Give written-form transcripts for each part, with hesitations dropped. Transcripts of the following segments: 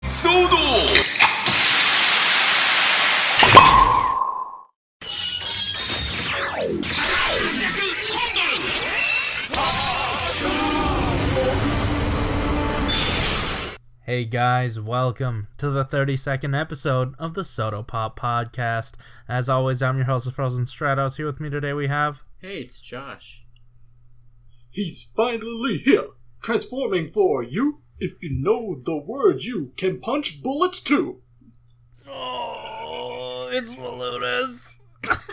SHODO! Hey guys, welcome to the 32nd episode of the Soto Pop Podcast. As always, I'm your host, the Frozen Stratos. Here with me today we have... Hey, it's Josh. He's finally here, transforming for you. If you know the word, you can punch bullets too. Oh, it's Malunis.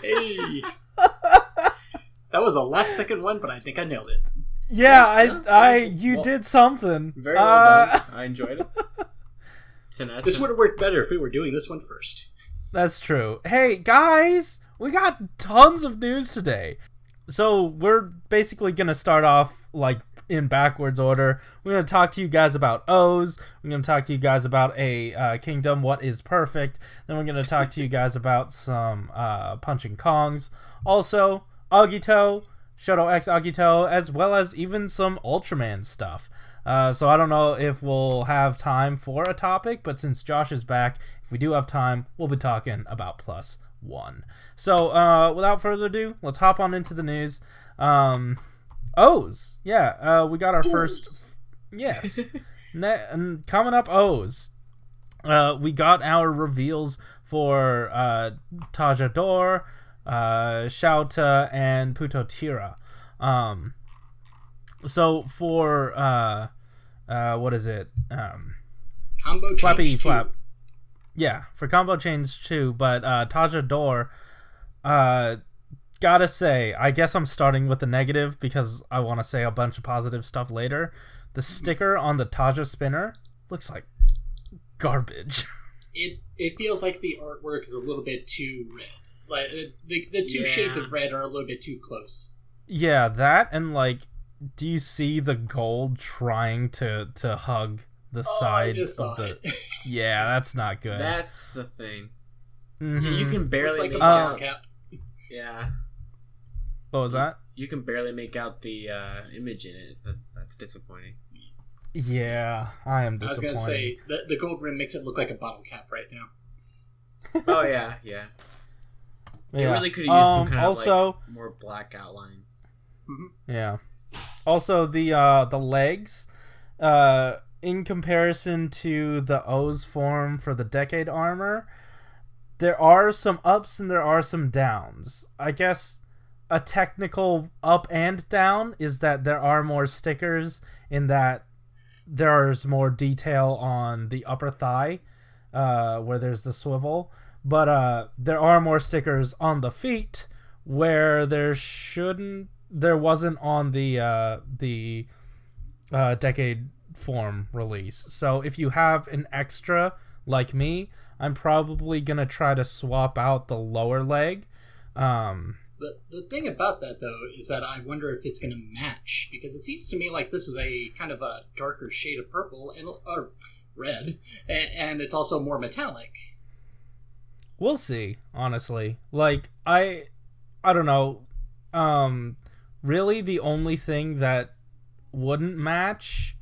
Hey. That was a last second one, but I think I nailed it. Yeah, you did something. Very well done. I enjoyed it. This would have worked better if we were doing this one first. That's true. Hey, guys, we got tons of news today. So we're basically going to start off like in backwards order. We're going to talk to you guys about O's. We're going to talk to you guys about a kingdom, what is perfect. Then we're going to talk to you guys about some punching Kongs. Also, Agito, shodo-x Agito, as well as even some Ultraman stuff. So I don't know if we'll have time for a topic, but since Josh is back, if we do have time, we'll be talking about +1. So without further ado, let's hop on into the news. O's. Yeah, we got our first... Yes. And coming up, O's. We got our reveals for Tajador, Shouta, and Putotira. So for what is it? Combo change Flap. Yeah, for combo change 2, but Tajador, gotta say, I guess I'm starting with the negative because I want to say a bunch of positive stuff later. The sticker on the Taja spinner looks like garbage. It feels like the artwork is a little bit too red. Like the two shades of red are a little bit too close. Yeah, that and like, do you see the gold trying to hug the side I just saw of the? it. Yeah, that's not good. That's the thing. Mm-hmm. You can barely Looks like make a bottle out. cap. Yeah. What was that? You can barely make out the image in it. That's disappointing. Yeah, I am I was disappointed. gonna say the gold rim makes it look like a bottle cap right now. Oh yeah. They Yeah. really could have used some kind also, of like more black outline. Mm-hmm. Yeah. Also, the legs, in comparison to the O's form for the Decade armor, there are some ups and there are some downs. I guess a technical up and down is that there are more stickers in that there's more detail on the upper thigh, where there's the swivel. But there are more stickers on the feet where there wasn't on the Decade form release. So if you have an extra like me, I'm probably gonna try to swap out the lower leg. The thing about that though is that I wonder if it's gonna match, because it seems to me like this is a kind of a darker shade of purple and or red, and it's also more metallic. We'll see, honestly. Like, I don't know. Really, the only thing that wouldn't match,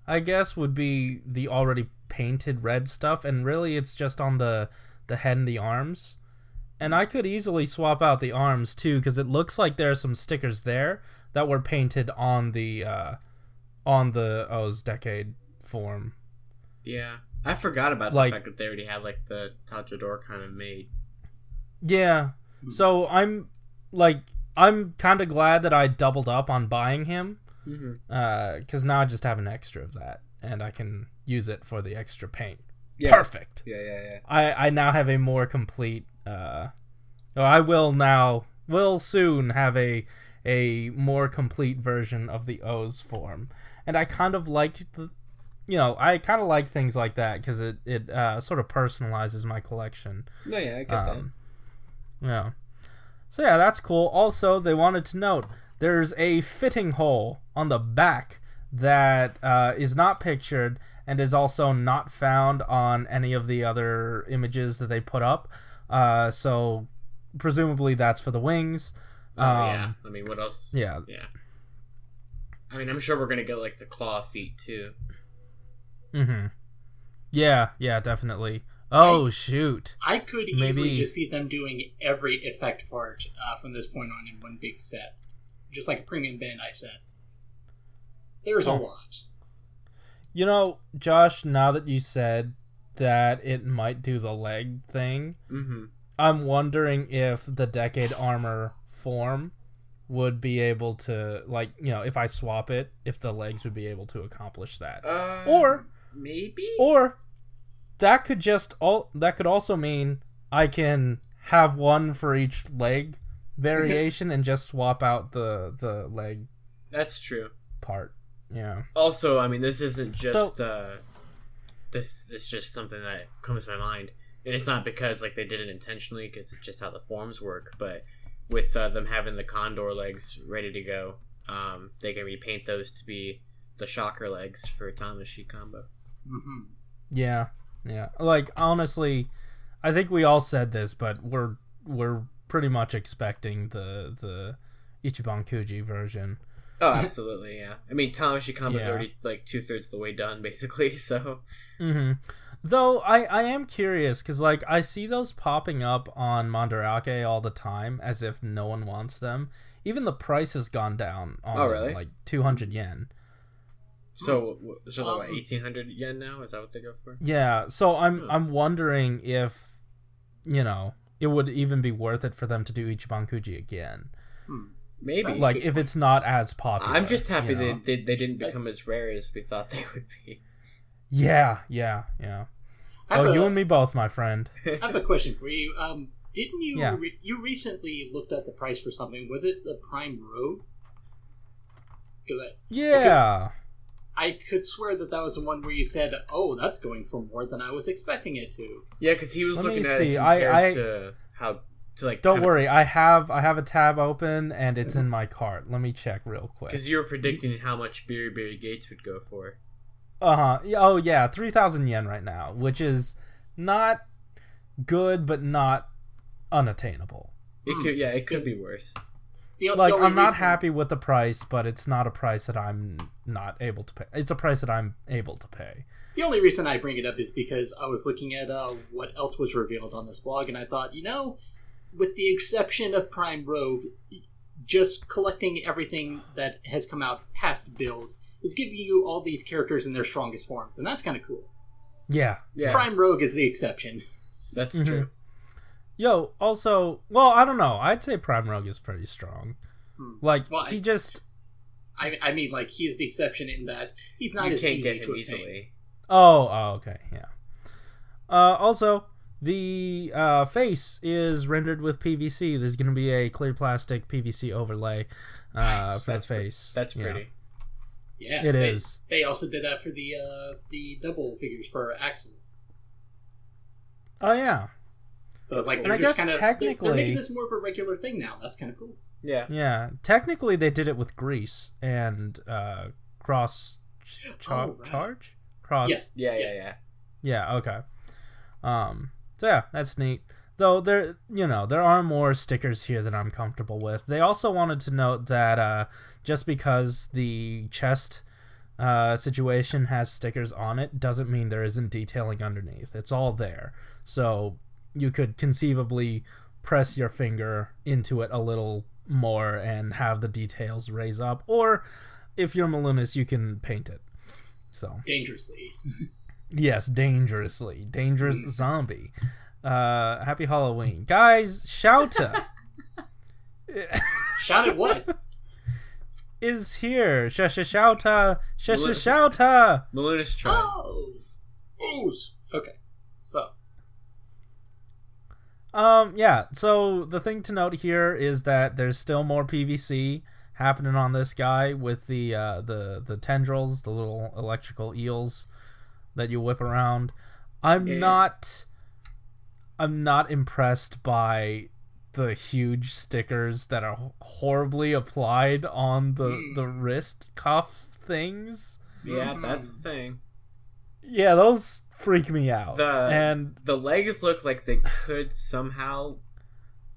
I guess, would be the already painted red stuff. And really, it's just on the head and the arms. And I could easily swap out the arms, too, because it looks like there are some stickers there that were painted on the O's Decade form. Yeah. I forgot about the fact that they already had like the Tajador kind of made. Yeah. So I'm kind of glad that I doubled up on buying him. Because now I just have an extra of that, and I can use it for the extra paint. Yeah. Perfect. Yeah. I now have a more complete. I will soon have a more complete version of the O's form, and I kind of like I kind of like things like that because it sort of personalizes my collection. No, yeah, I get that. Yeah. So yeah, that's cool. Also, they wanted to note there's a fitting hole on the back that is not pictured and is also not found on any of the other images that they put up. So presumably that's for the wings. Yeah. I mean, what else? Yeah. I mean, I'm sure we're gonna get like the claw feet too. Mm-hmm. Yeah, definitely. Oh, shoot. I could easily Maybe just see them doing every effect part from this point on in one big set. Just like a premium Bandai set. There's a lot. You know, Josh, now that you said that it might do the leg thing, I'm wondering if the Decade Armor form would be able to, like, you know, if I swap it, if the legs would be able to accomplish that. Or maybe? Or that could also mean I can have one for each leg variation and just swap out the leg. That's true. Part. Yeah. Also, I mean, this isn't just this is just something that comes to my mind, and it's not because like they did it intentionally, because it's just how the forms work. But with them having the Condor legs ready to go, they can repaint those to be the Shocker legs for Tamashi combo. Yeah. Like, honestly, I think we all said this, but we're pretty much expecting the Ichiban Kuji version. Oh, absolutely, yeah. I mean, Tamashi combo's already like 2/3 of the way done, basically. So, though I am curious because like I see those popping up on Mandarake all the time, as if no one wants them. Even the price has gone down on really? like 200 yen. So they're what, 1,800 yen now? Is that what they go for? Yeah. So I'm wondering if, you know, it would even be worth it for them to do Ichiban Kuji again. Maybe. Like, if it's not as popular. I'm just happy they they didn't become as rare as we thought they would be. Yeah. Oh, you and me both, my friend. I have a question for you. Didn't you you recently looked at the price for something? Was it the Prime Rogue? I could swear that was the one where you said, "Oh, that's going for more than I was expecting it to." Yeah, because he was looking at it compared to how to like. Don't worry, I have a tab open and it's in my cart. Let me check real quick. Because you were predicting how much Berry Gates would go for. Oh yeah, 3,000 yen right now, which is not good, but not unattainable. It could be worse. I'm not happy with the price, but it's not a price that I'm not able to pay. It's a price that I'm able to pay. The only reason I bring it up is because I was looking at what else was revealed on this blog, and I thought, you know, with the exception of Prime Rogue, just collecting everything that has come out past build is giving you all these characters in their strongest forms, and that's kind of cool. Yeah. Prime Rogue is the exception. That's true. Yo, also, well, I don't know. I'd say Prime Rogue is pretty strong. Like, he just... I mean, like, he is the exception in that he's not as easy to obtain. Oh, okay, yeah. Also, the face is rendered with PVC. There's going to be a clear plastic PVC overlay for the face. That's pretty. Yeah, it is. They also did that for the double figures for Axel. Oh, yeah. So it's like, and I guess technically they're making this more of a regular thing now. That's kind of cool. Yeah. Technically, they did it with Grease and Cross Charge. Cross. Yeah. Yeah. Okay. So yeah, that's neat. Though there are more stickers here that I'm comfortable with. They also wanted to note that just because the chest situation has stickers on it doesn't mean there isn't detailing underneath. It's all there. So you could conceivably press your finger into it a little more and have the details raise up, or if you're Malunis, you can paint it. So dangerously. Yes, dangerously. Dangerous zombie. Happy Halloween. Guys, Shouta. Shout at what? Is here. Shouta. Shouta. Malunis tried. Oh. Ooze. Okay. So. Yeah, so the thing to note here is that there's still more PVC happening on this guy with the tendrils, the little electrical eels that you whip around. I'm not impressed by the huge stickers that are horribly applied on the wrist cuff things. Yeah, that's the thing. Yeah, those freak me out. And the legs look like they could somehow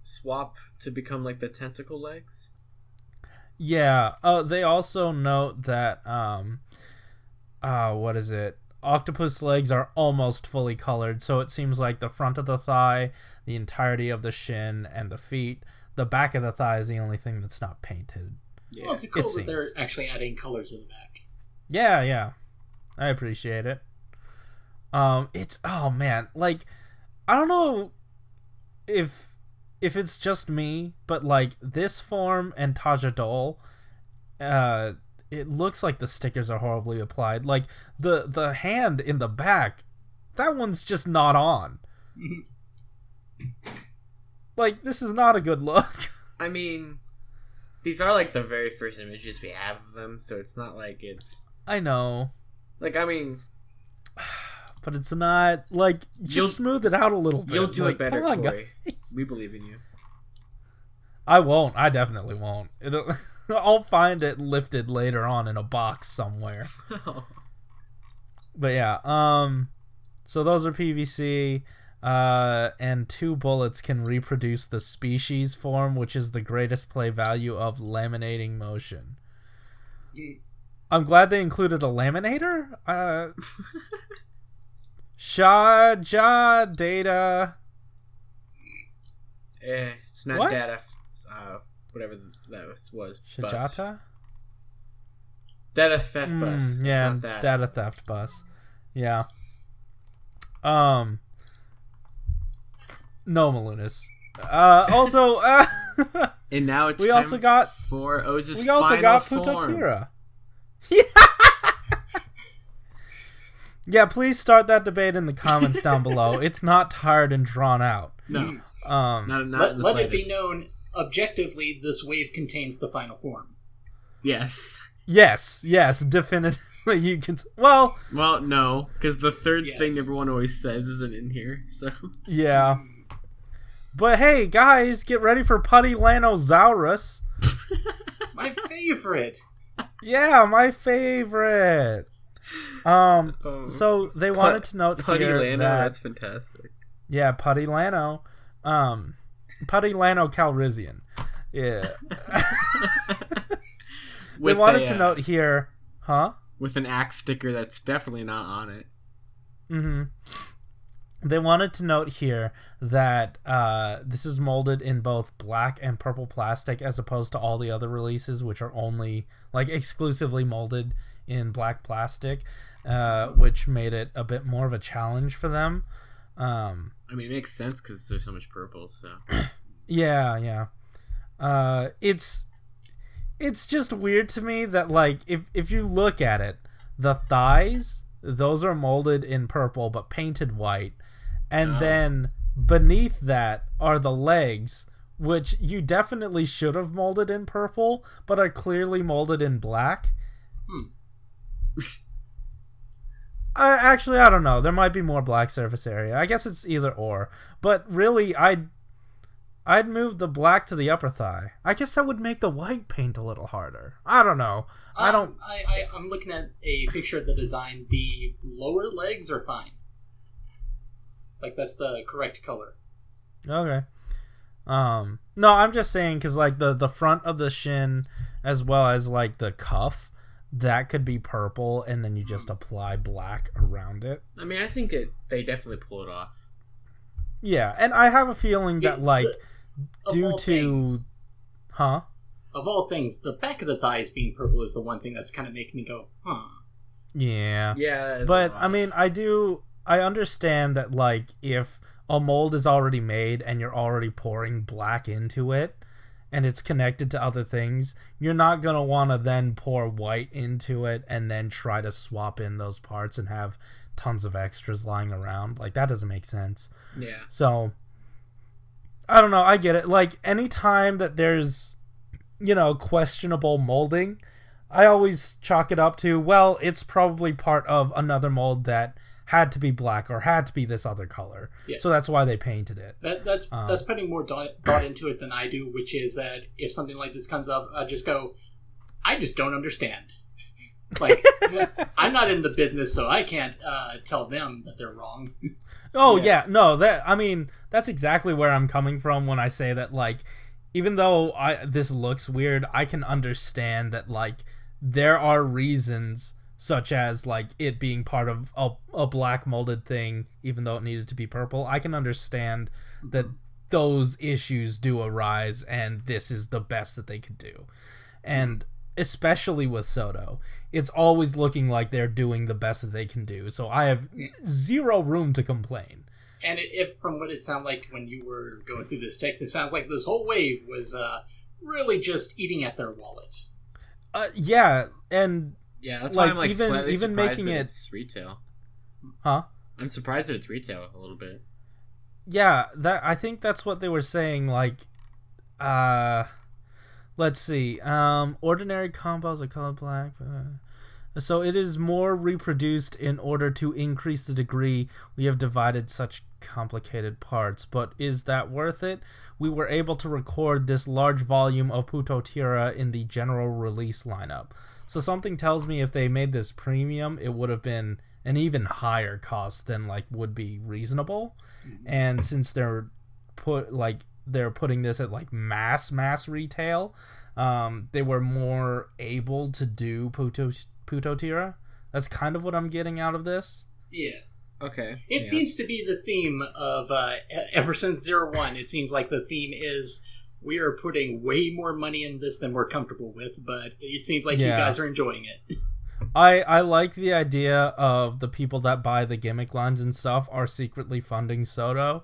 swap to become like the tentacle legs. Yeah. They also note that what is it? octopus legs are almost fully colored, so it seems like the front of the thigh, the entirety of the shin, and the feet. The back of the thigh is the only thing that's not painted. Yeah. Well, it's cool that they're actually adding colors to the back. Yeah. I appreciate it. It's, oh man, like, I don't know if it's just me, but like this form and Tajadol, it looks like the stickers are horribly applied. Like the hand in the back, that one's just not on. Like, this is not a good look. I mean, these are like the very first images we have of them, so it's not like it's... I know. Like, I mean... But it's not, like, just smooth it out a little bit. You'll do like, it better, come on, Corey. guys. We believe in you. I won't. I definitely won't. I'll find it lifted later on in a box somewhere. But yeah, so those are PVC, and 2 bullets can reproduce the species form, which is the greatest play value of laminating motion. I'm glad they included a laminator. Shaja data. It's not what? data. Whatever that was. Shajata? Data theft bus. Yeah, not that. data theft bus. Yeah. No, Malunis. Also, and now it's we time also got for Oz's we also final got form. Putotira. Yeah. Yeah, please start that debate in the comments down below. It's not tired and drawn out. No. Let it be known, objectively, this wave contains the final form. Yes. Yes, definitively. You can. Well, no, because the third thing everyone always says isn't in here. So. Yeah. But hey, guys, get ready for Puttylanosaurus. My favorite. Yeah, my favorite. So they wanted to note here that that's fantastic. Yeah, Puttylano. Puttylano Calrissian. Yeah. They wanted to note here, huh? With an axe sticker that's definitely not on it. Mm-hmm. They wanted to note here that this is molded in both black and purple plastic, as opposed to all the other releases, which are only like exclusively molded in black plastic, which made it a bit more of a challenge for them. I mean, it makes sense because there's so much purple. So yeah. It's just weird to me that, like, if you look at it, the thighs, those are molded in purple but painted white, and then beneath that are the legs, which you definitely should have molded in purple but are clearly molded in black. Actually, I don't know. There might be more black surface area. I guess it's either or. But really, I'd move the black to the upper thigh. I guess that would make the white paint a little harder. I don't know. I'm looking at a picture of the design. The lower legs are fine. Like, that's the correct color. Okay. No, I'm just saying because, like, the front of the shin as well as, like, the cuff, that could be purple, and then you just apply black around it. I mean, I think they definitely pull it off. Yeah, and I have a feeling that, like, due to... Things, of all things, the back of the thighs being purple is the one thing that's kind of making me go, huh. Yeah. Yeah. But, I mean, I understand that, like, if a mold is already made and you're already pouring black into it, and it's connected to other things, you're not going to want to then pour white into it and then try to swap in those parts and have tons of extras lying around. Like, that doesn't make sense. Yeah. So, I don't know. I get it. Like, anytime that there's, questionable molding, I always chalk it up to, well, it's probably part of another mold that had to be black or had to be this other color. Yeah. So that's why they painted it. That's putting more thought into it than I do, which is that if something like this comes up, I just go, I just don't understand. Like, I'm not in the business, so I can't tell them that they're wrong. Oh, yeah. No, that's exactly where I'm coming from when I say that, like, even though this looks weird, I can understand that, like, there are reasons such as like it being part of a black molded thing, even though it needed to be purple. I can understand that those issues do arise, and this is the best that they could do. And especially with SHODO, it's always looking like they're doing the best that they can do. So I have zero room to complain. And from what it sounded like when you were going through this text, it sounds like this whole wave was really just eating at their wallet. Yeah, and that's why I'm like even making it it's retail. Huh? I'm surprised that it's retail a little bit. Yeah, I think that's what they were saying. Like, let's see. Ordinary combos are color black. So it is more reproduced in order to increase the degree we have divided such complicated parts. But is that worth it? We were able to record this large volume of Putotira in the general release lineup. So something tells me if they made this premium, it would have been an even higher cost than like would be reasonable. And since they're putting this at like mass retail, they were more able to do Putotira. That's kind of what I'm getting out of this. Yeah. Okay. It seems to be the theme of ever since 01. It seems like the theme is we are putting way more money in this than we're comfortable with, but it seems like you guys are enjoying it. I like the idea of the people that buy the gimmick lines and stuff are secretly funding SHODO,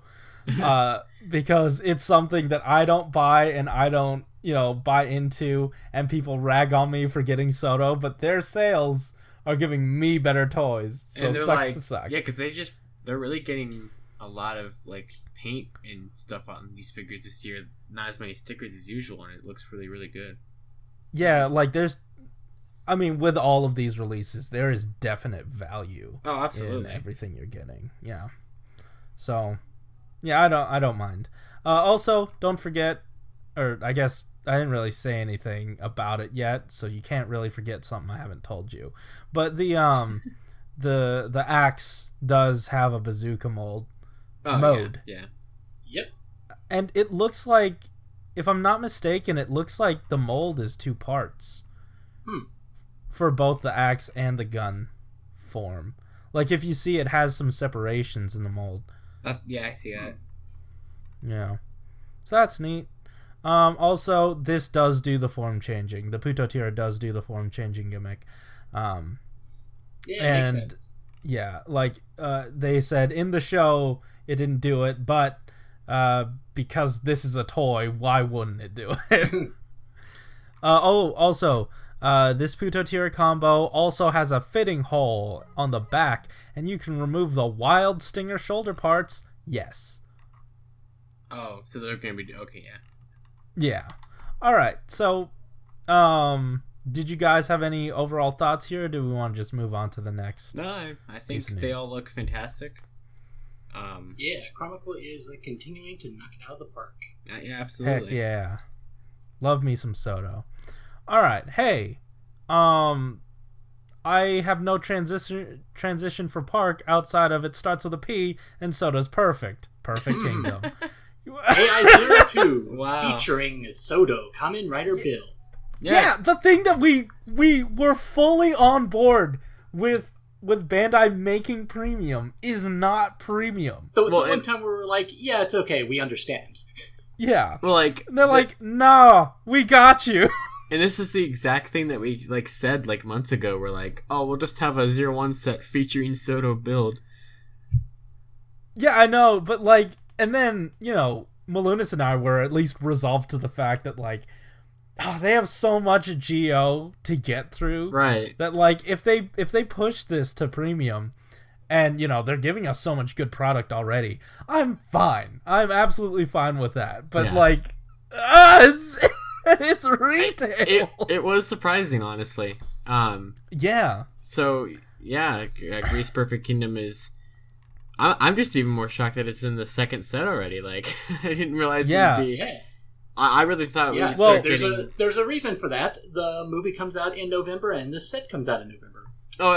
because it's something that I don't buy and I don't, buy into, and people rag on me for getting SHODO, but their sales are giving me better toys, so sucks to suck. Yeah, because they're really getting a lot of like paint and stuff on these figures this year. Not as many stickers as usual, and it looks really, really good. Yeah, like with all of these releases, there is definite value in everything you're getting. Yeah. So, yeah, I don't mind. Also, don't forget, or I guess I didn't really say anything about it yet, so you can't really forget something I haven't told you. But the axe does have a bazooka mode. Yeah. Yep. And it looks like, if I'm not mistaken, it looks like the mold is 2 parts. For both the axe and the gun form. Like, if you see, it has some separations in the mold. Yeah, I see that. Yeah. So that's neat. Also, this does do the form changing. The Putotira does do the form changing gimmick. It makes sense. Yeah, like, they said in the show it didn't do it, but because this is a toy, why wouldn't it do it? Also, this Putotira combo also has a fitting hole on the back, and you can remove the wild stinger shoulder parts. Yes. Oh, so they're gonna be okay, yeah. Yeah. All right. So, did you guys have any overall thoughts here, or do we want to just move on to the next? No, I think they all look fantastic. Yeah, Chronicle is continuing to knock it out of the park. Yeah, absolutely. Heck yeah. Love me some SHODO. All right. Hey, I have no transition for park outside of it starts with a P, and SHODO's perfect. Perfect Kingdom. AI02 featuring SHODO Kamen Rider build. Yeah, the thing that we were fully on board with Bandai making premium is not premium. The one time we were like, yeah, it's okay, we understand. Yeah. Well, like, they're like, nah, we got you. And this is the exact thing that we said months ago. We're like, oh, we'll just have a 01 set featuring SHODO build. Yeah, I know, but and then, Malunis and I were at least resolved to the fact that they have so much Geo to get through. Right. That if they push this to premium and, they're giving us so much good product already, I'm fine. I'm absolutely fine with that. But it's retail. It was surprising, honestly. Yeah. So, yeah, Grease Perfect Kingdom is... I'm just even more shocked that it's in the second set already. I didn't realize it would be... Yeah. I really thought we'd start getting... There's a reason for that. The movie comes out in November, and this set comes out in November. Oh,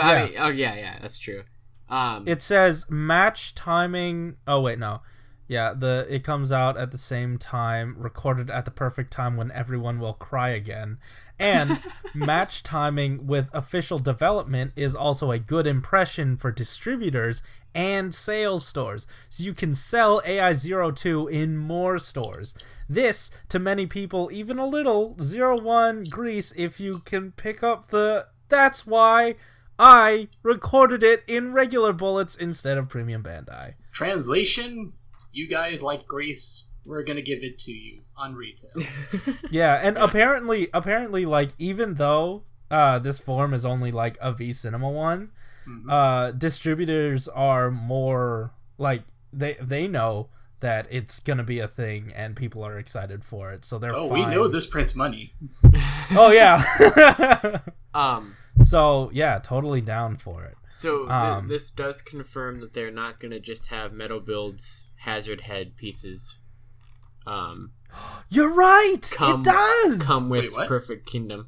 yeah, that's true. It says match timing... Oh, wait, no. Yeah, it comes out at the same time, recorded at the perfect time when everyone will cry again. And match timing with official development is also a good impression for distributors and sales stores. So you can sell AI02 in more stores. This, to many people, even a little, 01 grease if you can pick up the... That's why I recorded it in regular bullets instead of Premium Bandai. Translation, you guys like grease, we're gonna give it to you on retail. Yeah, and apparently, like, even though this form is only like a V Cinema one, distributors are more like they know that it's gonna be a thing and people are excited for it, so they're fine. We know this prints money. Oh yeah. So yeah, totally down for it. So this does confirm that they're not gonna just have Metal Build's Hazard Head pieces. You're right. It does come with Perfect Kingdom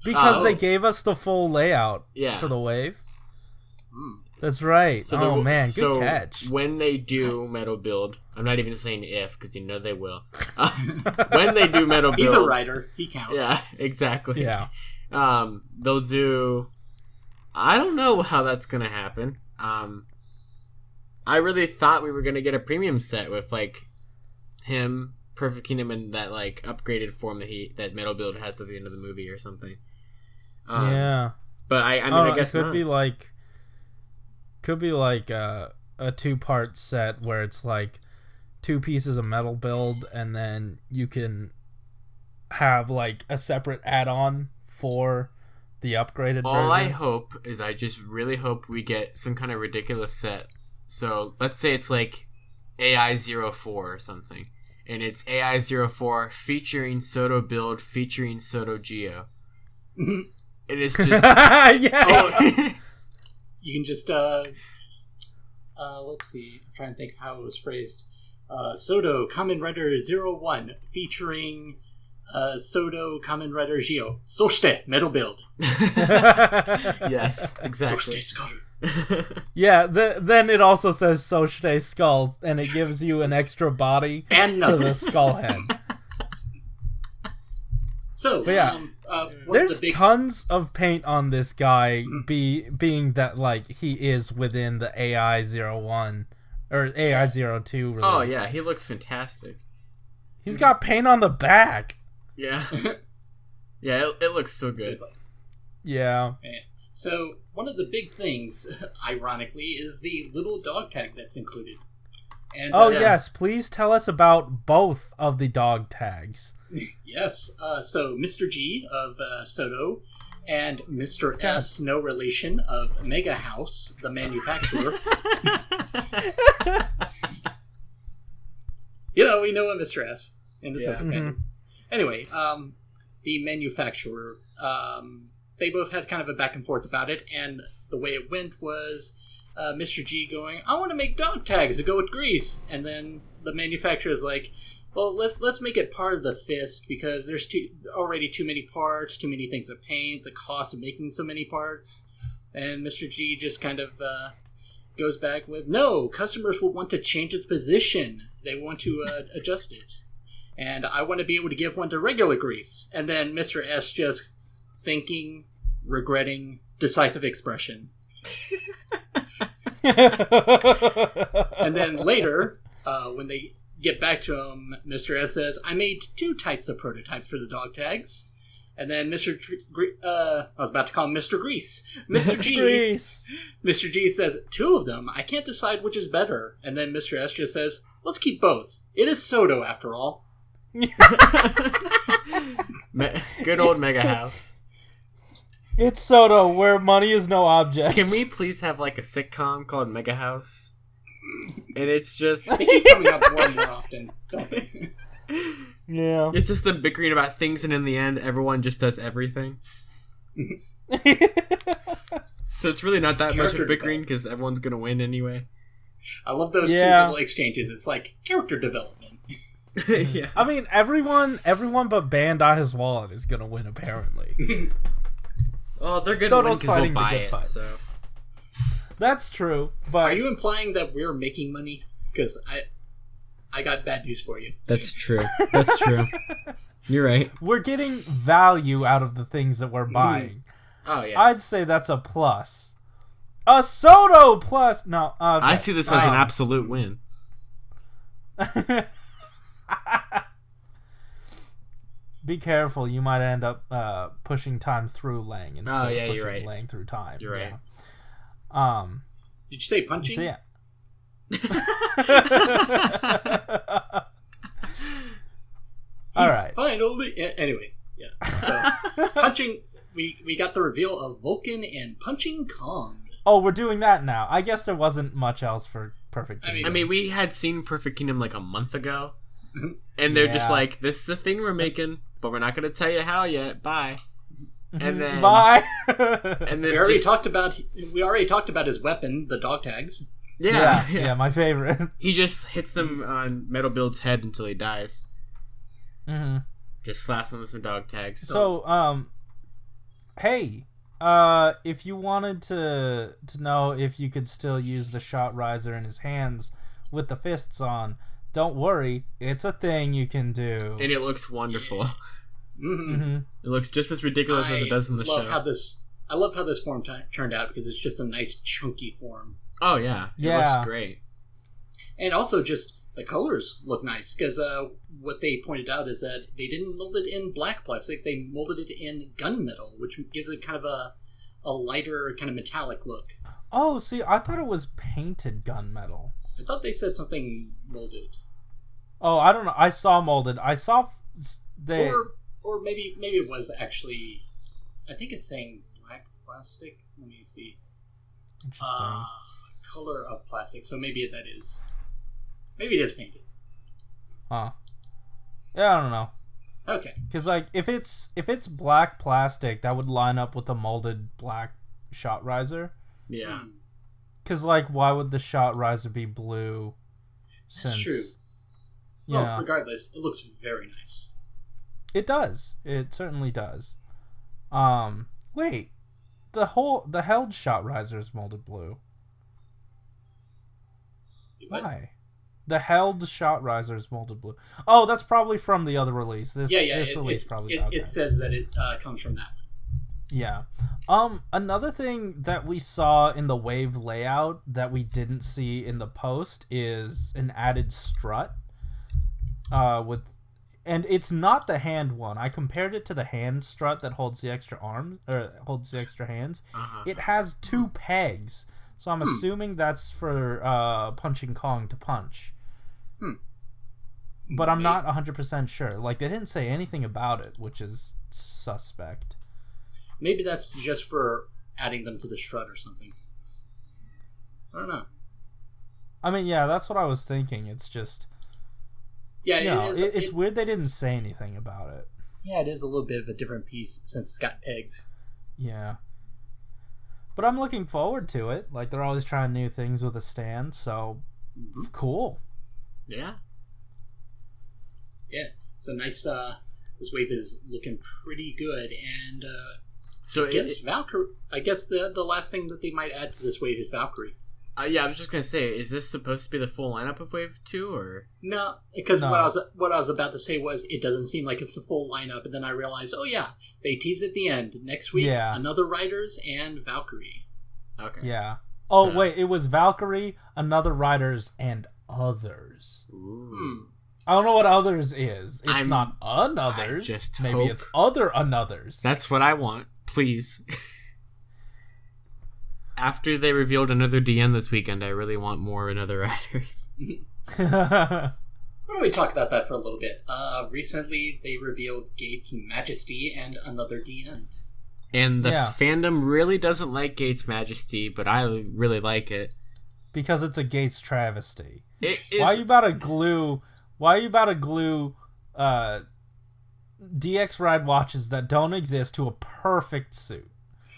because they gave us the full layout for the wave. That's right. So man, good catch. When they do Metal Build, I'm not even saying if because you know they will. When they do Metal Build, he's a writer. He counts. Yeah, exactly. Yeah. They'll do. I don't know how that's gonna happen. I really thought we were gonna get a premium set with like him, Perfect Kingdom, and that like upgraded form that Metal Build has at the end of the movie or something. Yeah. But I mean, I guess it could be like a 2-part set where it's like 2 pieces of Metal Build, and then you can have like a separate add-on for the upgraded version. All I hope is I just really hope we get some kind of ridiculous set. So let's say it's like AI04 or something, and it's AI04 featuring SHODO Build featuring SHODO Agito. It is just you can just let's see, I'm trying to think how it was phrased. SHODO Kamen Rider 01 featuring SHODO Kamen Rider Agito. Soshite Metal Build. Yes, exactly. Yeah, then it also says Soshite Skull, and it gives you an extra body and for the skull head. So, there's tons of paint on this guy, being that like he is within the AI01 or AI02 release. Oh yeah, he looks fantastic. He's got paint on the back. Yeah, yeah, it looks so good. Yeah. So one of the big things, ironically, is the little dog tag that's included. And, yes, please tell us about both of the dog tags. Yes, so Mr. G of SHODO and Mr. S, no relation, of Mega House, the manufacturer. We know a Mr. S in the Token fandom. Anyway, the manufacturer, they both had kind of a back and forth about it, and the way it went was Mr. G going, I want to make dog tags that go with grease, and then the manufacturer's like, well, let's make it part of the fist because there's already too many parts, too many things to paint, the cost of making so many parts. And Mr. G just kind of goes back with, no, customers will want to change its position. They want to adjust it. And I want to be able to give one to regular grease. And then Mr. S just thinking, regretting, decisive expression. And then later, when they get back to him, Mr. S says, I made 2 types of prototypes for the dog tags. And then I was about to call him Mr. Grease. Mr. G says, 2 of them, I can't decide which is better. And then Mr. S just says, let's keep both. It is SHODO after all. Good old Mega House. It's SHODO, where money is no object. Can we please have like a sitcom called Mega House? And it's just... They keep coming up more and more often, don't they? Yeah. It's just them bickering about things, and in the end, everyone just does everything. So it's really not that much of bickering, because everyone's going to win anyway. I love those 2 little exchanges. It's like character development. Yeah. I mean, everyone but Bandai's wallet is going to win, apparently. Oh, they're going to win because we'll buy it, fight. So... That's true, but... Are you implying that we're making money? Because I got bad news for you. That's true. That's true. You're right. We're getting value out of the things that we're buying. Oh, yes. I'd say that's a plus. A SHODO plus. No. Okay. I see this as an absolute win. Be careful. You might end up pushing time through Lang instead of pushing you're right. Lang through time. You're right. Yeah. Did you say punching? So yeah. All right. Finally. Anyway, yeah. So, punching. We got the reveal of Vulcan and Punching Kong. Oh, we're doing that now. I guess there wasn't much else for Perfect Kingdom. I mean, we had seen Perfect Kingdom like a month ago, and they're just like, "This is a thing we're making, but we're not going to tell you how yet. Bye." And then bye. And then we already talked about his weapon, the dog tags. Yeah, my favorite. He just hits them on Metal Build's head until he dies. Mm-hmm. Just slaps him with some dog tags. So hey, if you wanted to know if you could still use the shot riser in his hands with the fists on, don't worry, it's a thing you can do. And it looks wonderful. Mm-hmm. It looks just as ridiculous as it does in the show. I love how this form turned out because it's just a nice chunky form. Oh yeah, it looks great. And also just the colors look nice because what they pointed out is that they didn't mold it in black plastic; they molded it in gunmetal, which gives it kind of a lighter, kind of metallic look. Oh, see, I thought it was painted gunmetal. I thought they said something molded. Oh, I don't know. I saw molded. I saw they. Or maybe it was actually. I think it's saying black plastic. Let me see. Interesting. Color of plastic. So maybe that is. Maybe it is painted. Huh. Yeah, I don't know. Okay. Because like if it's black plastic, that would line up with the molded black shot riser. Yeah. Because like, why would the shot riser be blue? That's true. Well, regardless, it looks very nice. It does. It certainly does. Wait. The held shot riser is molded blue. What? Why? The held shot riser is molded blue. Oh, that's probably from the other release. This release probably. It says that it comes from that one. Yeah. Another thing that we saw in the wave layout that we didn't see in the post is an added strut. And it's not the hand one. I compared it to the hand strut that holds the extra arms or holds the extra hands. It has 2 pegs, so I'm assuming that's for punching Kong to punch. But I'm not 100% sure. Like, they didn't say anything about it, which is suspect. Maybe that's just for adding them to the strut or something. I don't know. I mean, yeah, that's what I was thinking. It's just... Yeah, it's weird they didn't say anything about it. Yeah, it is a little bit of a different piece since it's got pegs. Yeah. But I'm looking forward to it. Like, they're always trying new things with a stand, so cool. Yeah. Yeah, it's a nice, this wave is looking pretty good, and so Valkyrie, I guess the last thing that they might add to this wave is Valkyrie. Yeah, I was just gonna say, is this supposed to be the full lineup of Wave 2, or no? Because what I was about to say was it doesn't seem like it's the full lineup, and then I realized, oh yeah, they tease at the end next week. Yeah. Another Riders and Valkyrie. Okay. Yeah. Oh wait, it was Valkyrie, Another Riders, and Others. Ooh. I don't know what Others is. It's not Anothers. Maybe it's Other Anothers. That's what I want, please. After they revealed another DN this weekend, I really want more Another Riders. Why don't we talk about that for a little bit? Recently, they revealed Gates Majesty and Another DN. And the fandom really doesn't like Gates Majesty, but I really like it. Because it's a Gates travesty. Why are you about to glue DX ride watches that don't exist to a perfect suit?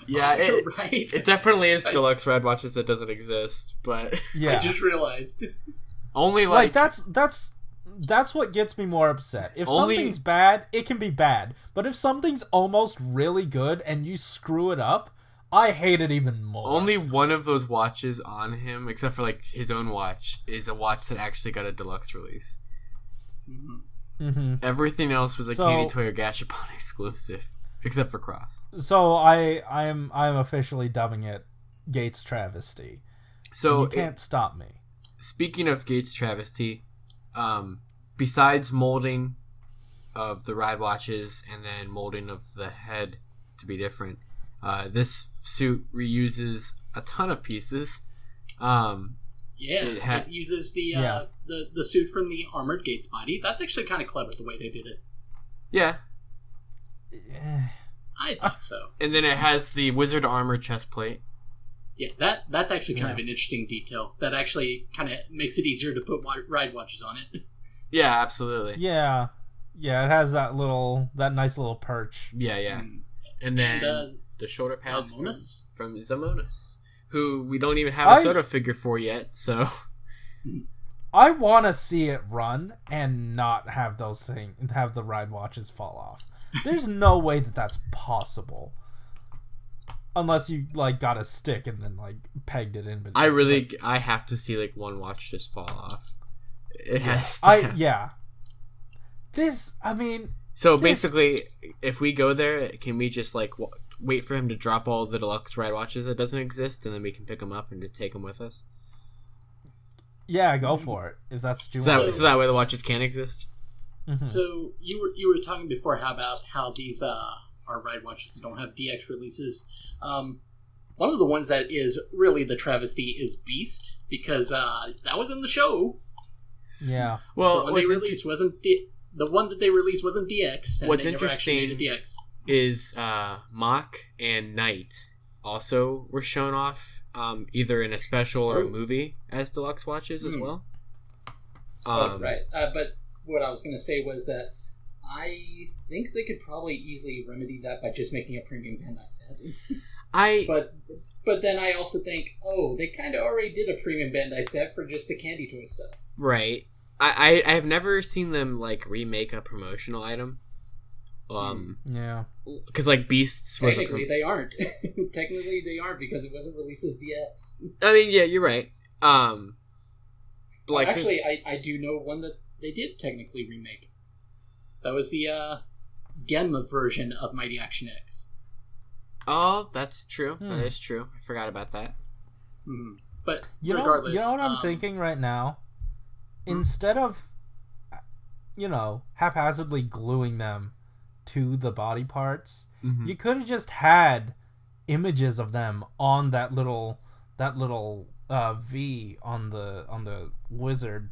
Yeah, it definitely is deluxe ride watches that doesn't exist, but I just realized. Only that's what gets me more upset. If something's bad, it can be bad. But if something's almost really good and you screw it up, I hate it even more. Only one of those watches on him, except for like his own watch, is a watch that actually got a deluxe release. Mm-hmm. Everything else was a So- Candy Toy or Gashapon exclusive, except for Cross. So I'm officially dubbing it Gates Travesty. So And you can't stop me. Speaking of Gates Travesty, besides molding of the ride watches and then molding of the head to be different, this suit reuses a ton of pieces. It uses the suit from the Armored Gates body. That's actually kind of clever the way they did it. Yeah. I thought so. And then it has the Wizard Armor chest plate. Yeah, that's actually kind of an interesting detail. That actually kind of makes it easier to put ride watches on it. Yeah, absolutely. Yeah, it has that nice little perch. Yeah. And then the shoulder pads from Zamonis, who we don't even have a SHODO figure for yet, so... I want to see it run and not have have the ride watches fall off. There's no way that's possible. Unless you, got a stick and then, pegged it in. I have to see, one watch just fall off. It has to. Basically, if we go there, can we just, wait for him to drop all the deluxe ride watches that doesn't exist, and then we can pick them up and just take them with us? Yeah, go for it, if that's what you want. So that way the watches can exist? Mm-hmm. So, you were talking before about how these... are ride watches that don't have DX releases. One of the ones that is really the travesty is Beast, because that was in the show. Yeah. Well, the one they released wasn't the one that they released wasn't DX. And what's they never interesting actually made a DX. Is Mach and Knight also were shown off either in a special or a movie as deluxe watches as well. Right. But what I was going to say was that I think they could probably easily remedy that by just making a premium Bandai set. But then I also think, they kind of already did a premium Bandai set for just the Candy Toy stuff. Right. I have never seen them remake a promotional item. Yeah. Because Beasts was technically they aren't. Technically they aren't because it wasn't released as DX. I mean, yeah, you're right. Actually, I do know one that they did technically remake. That was the Genma version of Mighty Action X. Oh, that's true. That is true. I forgot about that. But regardless... You know what I'm thinking right now? Instead of, haphazardly gluing them to the body parts, you could have just had images of them on that little V on the wizard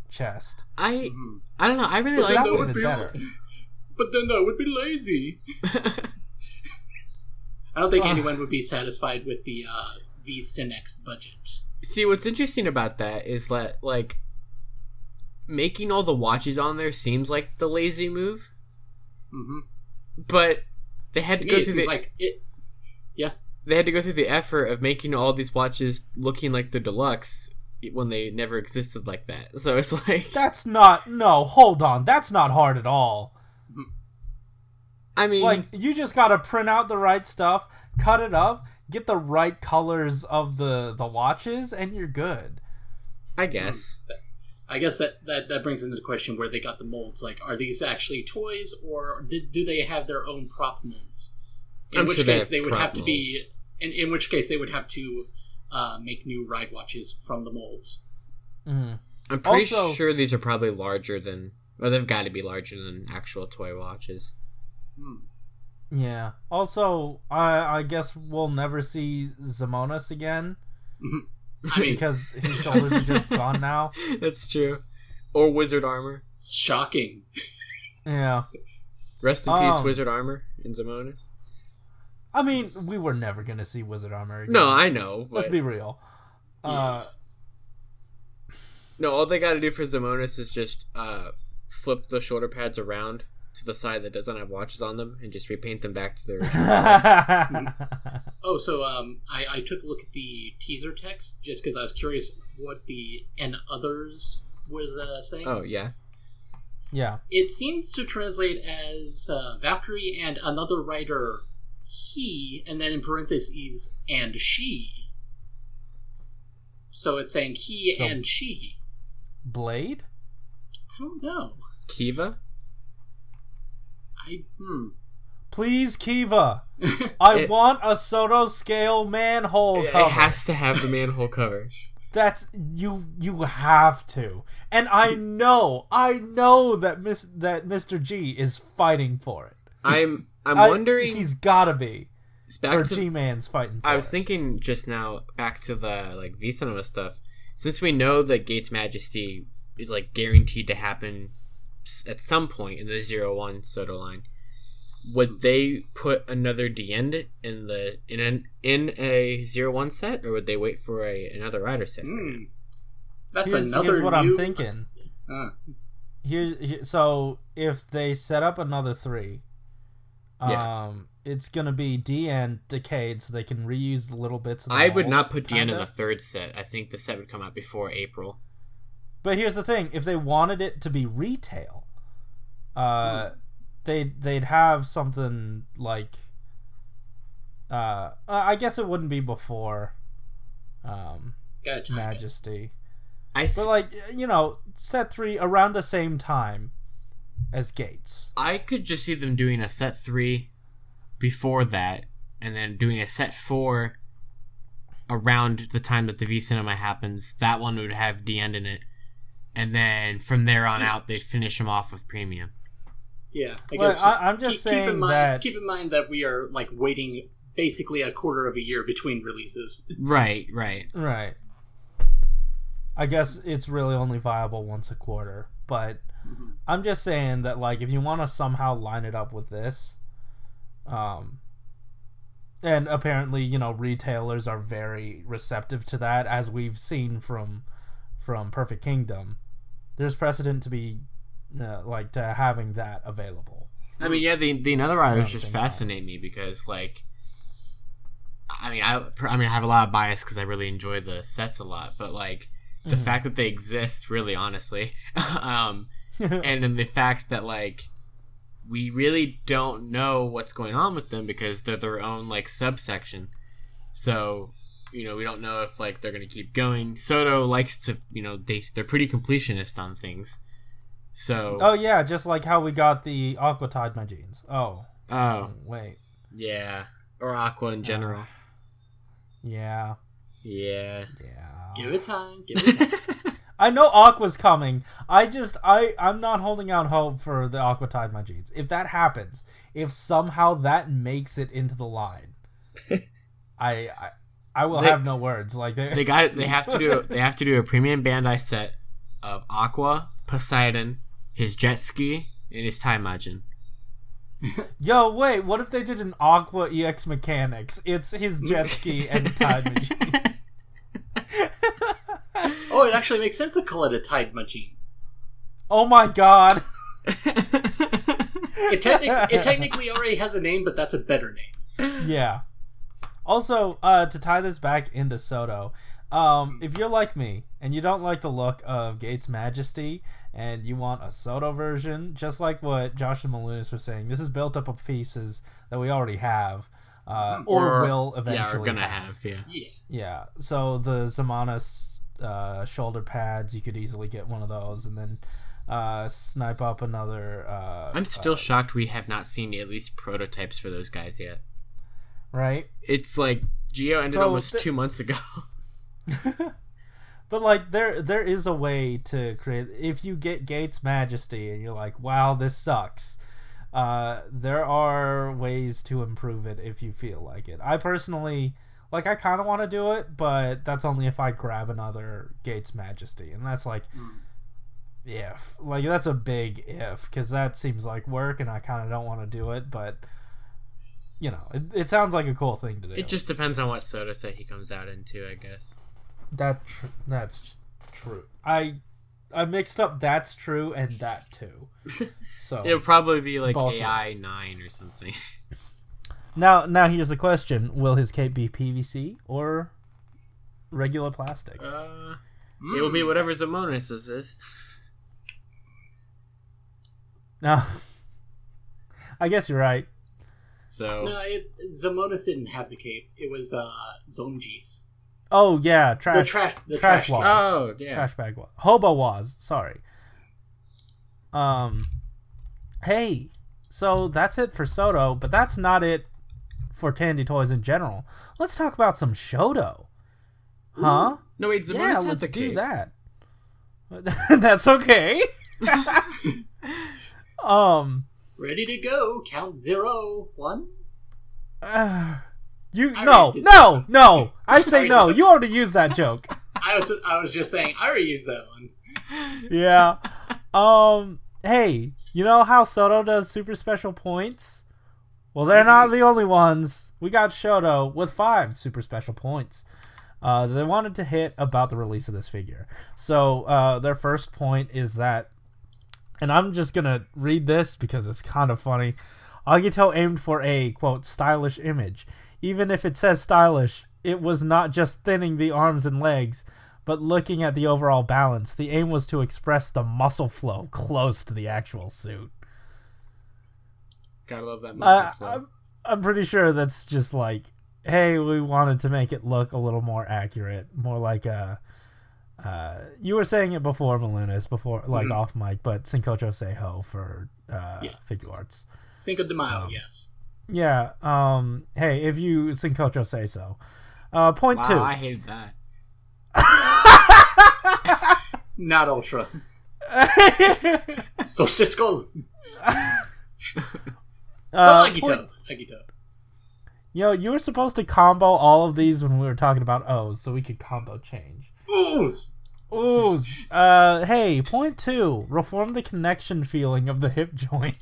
chest. I don't know. I really like that. Would have been better. But then that would be lazy. I don't think anyone would be satisfied with the V Cinex budget. See, what's interesting about that is that making all the watches on there seems like the lazy move. But they had to go through They had to go through the effort of making all these watches looking like the deluxe when they never existed like that. So it's hold on. That's not hard at all. I mean... you just gotta print out the right stuff, cut it up, get the right colors of the watches, and you're good. I guess. I guess that brings into the question where they got the molds. Are these actually toys, or do they have their own prop molds? In which case they would have to be... In which case they would have to make new ride watches from the molds. I'm pretty sure these are probably larger than... Well, they've got to be larger than actual toy watches. Yeah. Also, I guess we'll never see Zamonis again. I mean... because his shoulders are just gone now. That's true. Or Wizard Armor. Shocking. Yeah. Rest in peace, Wizard Armor in Zamonis. I mean, we were never going to see Wizard Armor again. No, I know. Let's be real. No, all they got to do for Zamonis is just flip the shoulder pads around to the side that doesn't have watches on them and just repaint them back to their original. I took a look at the teaser text just because I was curious what the "and others" was saying. Oh, yeah. Yeah. It seems to translate as Valkyrie and another writer, he, and then in parentheses, and she. So it's saying he and she. Blade? I don't know. Kiva? Please, Kiva. I want a Soto scale manhole cover. It has to have the manhole cover. That's you have to. And I know that Mr. G is fighting for it. I'm wondering, he's gotta be. Or G-Man's fighting for I was it. thinking just now, back to the like V-Cinema stuff. Since we know that Gates Majesty is like guaranteed to happen at some point in the 0-1 Soto line, would they put another D-End in a 0-1 set, or would they wait for another rider set? Here's what I'm thinking. So if they set up another 3, it's gonna be D-End Decade, so they can reuse the little bits of the I would mold, not put D-End in the 3rd set. I think the set would come out before April. But here's the thing: if they wanted it to be retail, they'd have something like. I guess it wouldn't be before. Majesty. But like set 3 around the same time as Gates. I could just see them doing a set 3 before that, and then doing a set 4 around the time that the V-Cinema happens. That one would have D-End in it, and then from there on out, they finish them off with premium. Yeah, I guess. I'm just saying keep in mind that we are like waiting basically a quarter of a year between releases. Right. I guess it's really only viable once a quarter, but I'm just saying that like if you want to somehow line it up with this, and apparently retailers are very receptive to that, as we've seen from Perfect Kingdom. There's precedent to be to having that available. I mean, yeah, the Another Riders just fascinate me because like. I have a lot of bias because I really enjoy the sets a lot, but like the fact that they exist, really, honestly, and then the fact that like we really don't know what's going on with them because they're their own like subsection. So we don't know if like they're gonna keep going. Soto likes to they're pretty completionist on things. So yeah, just like how we got the Aqua Tide Magines. Oh wait, yeah, or Aqua in general. Yeah. Give it time. I know Aqua's coming. I'm not holding out hope for the Aqua Tide Magines. If that happens, if somehow that makes it into the line, I will have no words. Like they have to do a premium Bandai set of Aqua, Poseidon, his jet ski, and his time Majin. Yo, wait, what if they did an Aqua EX Mechanics? It's his jet ski and Tide Machine. Oh, it actually makes sense to call it a Tide Machine. Oh my god. It technically already has a name, but that's a better name. Yeah. Also, to tie this back into Soto, if you're like me and you don't like the look of Gates Majesty and you want a Soto version, just like what Josh and Malunis were saying, this is built up of pieces that we already have, or will eventually. Yeah, we're gonna have. Yeah. So the Zamanis shoulder pads, you could easily get one of those, and then snipe up another. I'm still shocked we have not seen at least prototypes for those guys yet. Right. It's like Geo ended almost 2 months ago. But like there is a way to create. If you get Gates Majesty and you're like, wow, this sucks, there are ways to improve it if you feel like it. I personally I kind of want to do it, but that's only if I grab another Gates Majesty, and that's like if that's a big if, because that seems like work and I kind of don't want to do it, but it sounds like a cool thing to do. It just depends on what Soto set he comes out into, I guess. That's true. I mixed up that's true and that too. So it'll probably be like AI 9 or something. Now here's the question: will his cape be PVC or regular plastic? It will be whatever Zamonis is. No, I guess you're right. So no, Zamonis didn't have the cape. It was Zomjis. Oh yeah, the trash waz. Oh yeah, trash bag waz. Sorry. Hey, so that's it for SHODO, but that's not it for Tandy Toys in general. Let's talk about some SHODO. Huh? No, wait, yeah, let's do that. That's okay. Ready to go. Count 0, 1. No. I say no. You already used that joke. I was just saying I already used that one. Yeah. Hey, you know how SHODO does super special points? Well, they're not the only ones. We got SHODO with 5 super special points. They wanted to hit about the release of this figure. So their first point is that, and I'm just gonna read this because it's kind of funny. Agito aimed for a, quote, stylish image. Even if it says stylish, it was not just thinning the arms and legs, but looking at the overall balance. The aim was to express the muscle flow close to the actual suit. Gotta love that muscle flow. I'm pretty sure that's just like, hey, we wanted to make it look a little more accurate, more like a... you were saying it before, Malunis, before, like, off mic, but Sancocho Seiho for figure arts. Cinco de Mayo, yes. Yeah, hey, if you Sancocho say so. Point 2. I hated that. Not Ultra. So Cisco. Agito. Yo, you were supposed to combo all of these when we were talking about O's, so we could combo change. Ooze. Hey, point 2. Reform the connection feeling of the hip joint.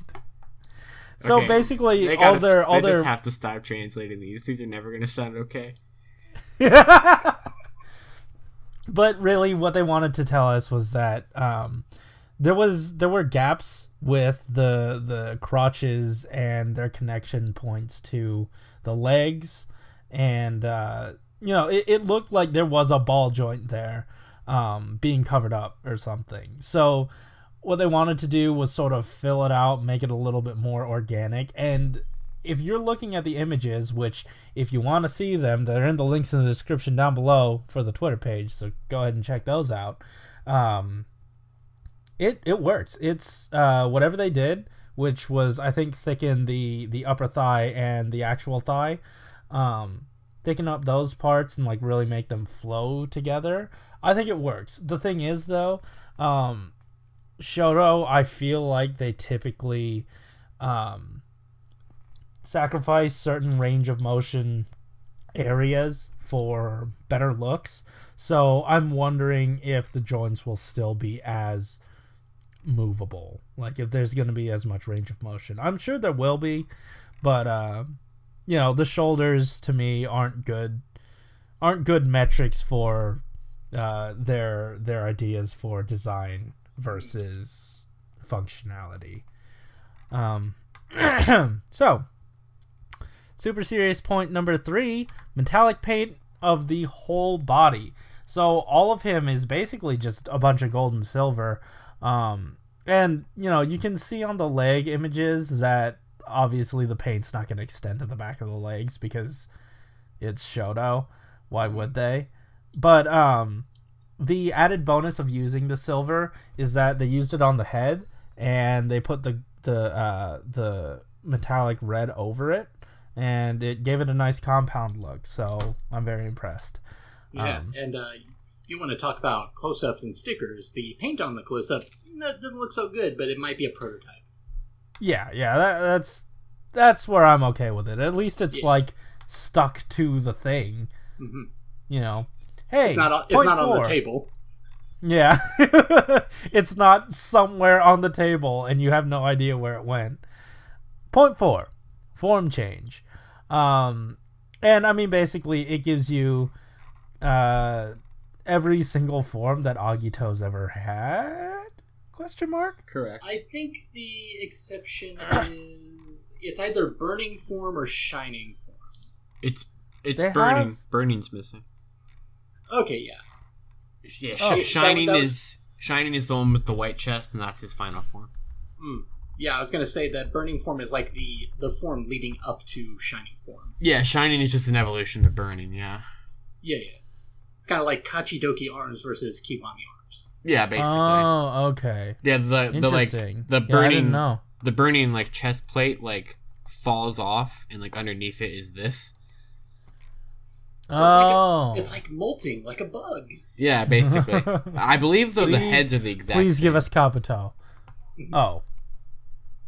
So okay, basically, they all their just have to stop translating these. These are never going to sound okay. But really, what they wanted to tell us was that there were gaps with the crotches and their connection points to the legs, and it looked like there was a ball joint there being covered up or something. So what they wanted to do was sort of fill it out, make it a little bit more organic. And if you're looking at the images, which if you want to see them, they're in the links in the description down below for the Twitter page, so go ahead and check those out. It works. It's whatever they did, which was, I think, thicken the upper thigh and the actual thigh, thicken up those parts and like really make them flow together. I think it works. The thing is, though, SHODO, I feel like they typically sacrifice certain range of motion areas for better looks. So I'm wondering if the joints will still be as movable, like if there's going to be as much range of motion. I'm sure there will be, but the shoulders to me aren't good metrics for their ideas for design versus functionality. So super serious point number 3, metallic paint of the whole body. So all of him is basically just a bunch of gold and silver. And you can see on the leg images that obviously the paint's not going to extend to the back of the legs because it's SHODO. Why would they? But the added bonus of using the silver is that they used it on the head and they put the metallic red over it, and it gave it a nice compound look. So I'm very impressed. Yeah, and you want to talk about close-ups and stickers. The paint on the close-up doesn't look so good, but it might be a prototype. Yeah, that's where I'm okay with it. At least it's like stuck to the thing. Mm-hmm. Hey, it's not on the table. Yeah, it's not somewhere on the table, and you have no idea where it went. Point 4, form change. And I mean, basically, it gives you every single form that Agito's ever had? Question mark? Correct. I think the exception is it's either burning form or shining form. It's burning. Burning's missing. Okay, yeah. Yeah, shining is the one with the white chest, and that's his final form. Yeah, I was gonna say that burning form is like the form leading up to shining form. Yeah, shining is just an evolution to burning. Yeah. Yeah. It's kind of like Kachidoki arms versus Kiwami arms. Yeah, basically. Oh, okay. Yeah, the like Interesting. the Yeah, I didn't burning know. the burning like chest plate like falls off, and like underneath it is this. So it's like molting, like a bug. Yeah, basically. I believe though the Please- heads are the exact Please same. give us Kabuto. Oh.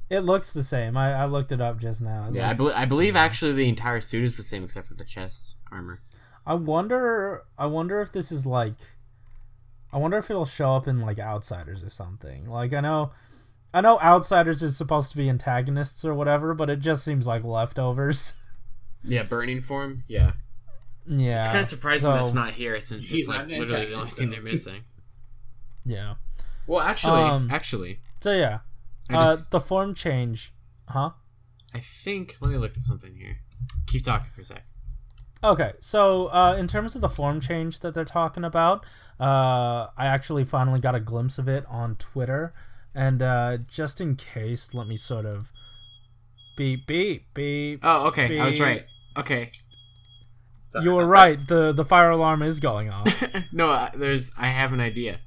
It looks the same. I looked it up just now. It Yeah, looks I believe similar. actually the entire suit is the same except for the chest armor. I wonder if this is like, I wonder if it'll show up in like Outsiders or something. Like I know Outsiders is supposed to be antagonists or whatever, but it just seems like leftovers. Yeah, burning form. Yeah, Yeah. it's kind of surprising so- that's not here since He's it's like not an literally the only antagonist, thing so- they're missing. Yeah. Well, actually, So yeah. The form change. Huh? I think. Let me look at something here. Keep talking for a sec. Okay, so in terms of the form change that they're talking about, I actually finally got a glimpse of it on Twitter, and just in case, let me sort of beep. Oh, okay. I was Beep. right. Okay. Sorry You were about right. The fire alarm is going off. No, I have an idea.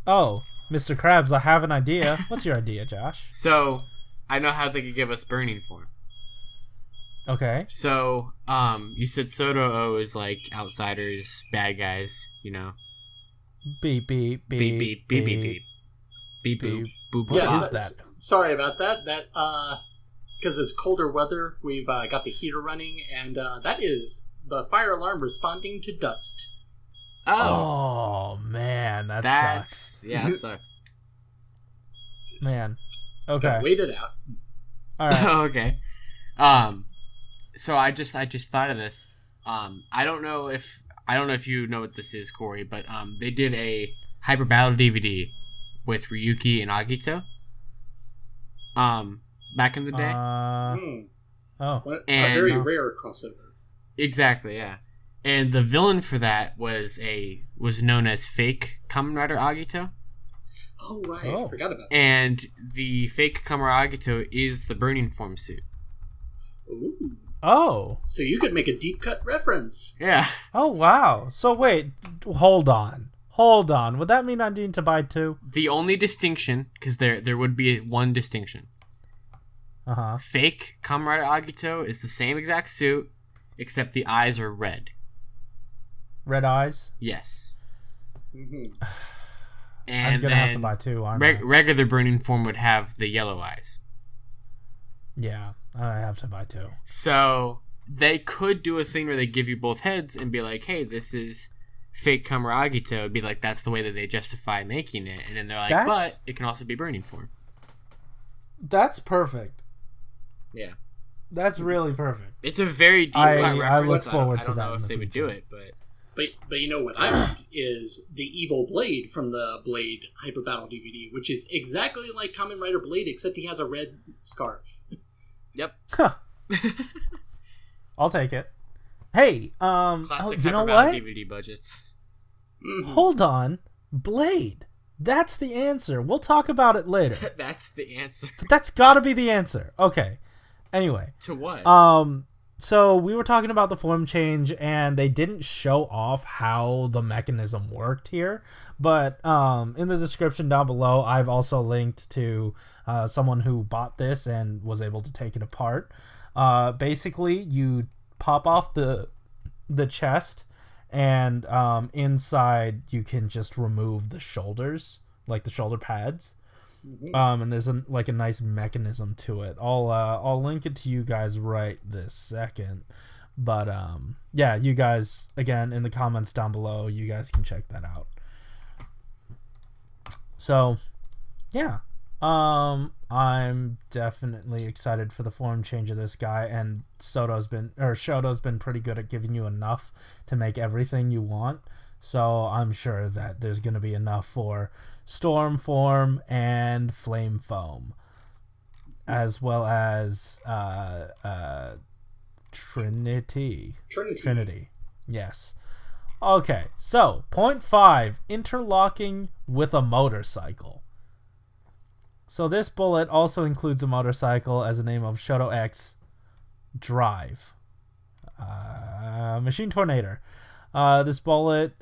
Oh, Mr. Krabs, I have an idea. What's your idea, Josh? So, I know how they could give us burning form. Okay. So, you said SHODO is like outsiders, bad guys, you know. Beep. Beep beep beep beep beep. Beep boop boop boop. What boop. is that? Sorry about that. That because it's colder weather, we've got the heater running, and that is the fire alarm responding to dust. Oh man, that That's sucks. yeah, that sucks. Man. Okay. Wait it out. All right. Okay. So I just thought of this. I don't know if you know what this is, Corey, but they did a Hyper Battle DVD with Ryuki and Agito. Back in the day. Oh. What And- a very rare crossover. Exactly, yeah. And the villain for that was known as Fake Kamen Rider Agito. Oh right, Oh. I forgot about that. And the fake Kamen Rider Agito is the burning form suit. Ooh. Oh. So you could make a deep cut reference. Yeah. Oh wow. So wait, hold on. Would that mean I need to buy two? The only distinction, because there would be one distinction. Uh-huh. Fake Kamen Rider Agito is the same exact suit, except the eyes are red. Red eyes. Yes. Mm-hmm. And I'm gonna then have to buy two, aren't I? regular burning form would have the yellow eyes. Yeah, I have to buy two. So they could do a thing where they give you both heads and be like, hey, this is fake Kamen Rider Agito. It'd be like, that's the way that they justify making it. And then they're like, but it can also be burning form. That's perfect. Yeah. That's really perfect. It's a very deep I reference. look forward I to don't that know in if the they would do future. it, but But you know what I want is the evil Blade from the Blade Hyper Battle DVD, which is exactly like Kamen Rider Blade, except he has a red scarf. yep. Huh. I'll take it. Hey, Classic you know Hyper Battle what? DVD budgets. Mhm. Hold on. Blade. That's the answer. We'll talk about it later. That's the answer. But that's gotta be the answer. Okay. Anyway. To what? So we were talking about the form change, and they didn't show off how the mechanism worked here. But in the description down below, I've also linked to someone who bought this and was able to take it apart. Basically, you pop off the chest, and inside you can just remove the shoulders, like the shoulder pads. And there's a nice mechanism to it. I'll link it to you guys right this second. But yeah, you guys, again, in the comments down below, you guys can check that out. So yeah, I'm definitely excited for the form change of this guy, and SHODO's been pretty good at giving you enough to make everything you want. So I'm sure that there's gonna be enough for Storm Form and Flame Foam, as well as Trinity. Yes. Okay, so point 5, interlocking with a motorcycle. So this bullet also includes a motorcycle as a name of shodo-x drive. Machine Tornado. This bullet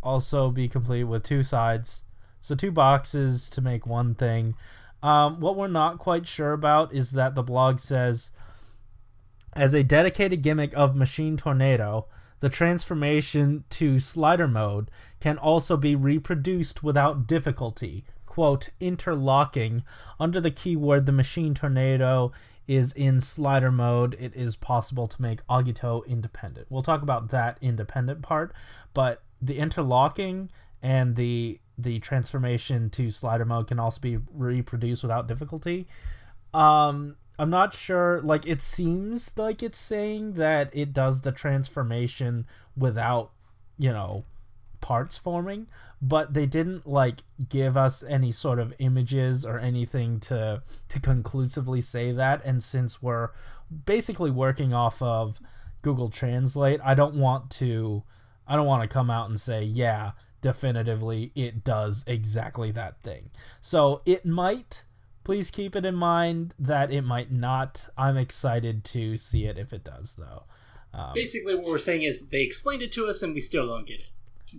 also be complete with 2 sides. So 2 boxes to make one thing. What we're not quite sure about is that the blog says, as a dedicated gimmick of Machine Tornado, the transformation to slider mode can also be reproduced without difficulty. Quote, interlocking. Under the keyword the Machine Tornado is in slider mode, it is possible to make Agito independent. We'll talk about that independent part, but the interlocking and the transformation to slider mode can also be reproduced without difficulty. I'm not sure, like, it seems like it's saying that it does the transformation without, parts forming, but they didn't, like, give us any sort of images or anything to conclusively say that, and since we're basically working off of Google Translate, I don't want to come out and say, yeah, definitively it does exactly that thing. So it might. Please keep it in mind that it might not. I'm excited to see it if it does, though. Basically, what we're saying is they explained it to us and we still don't get it.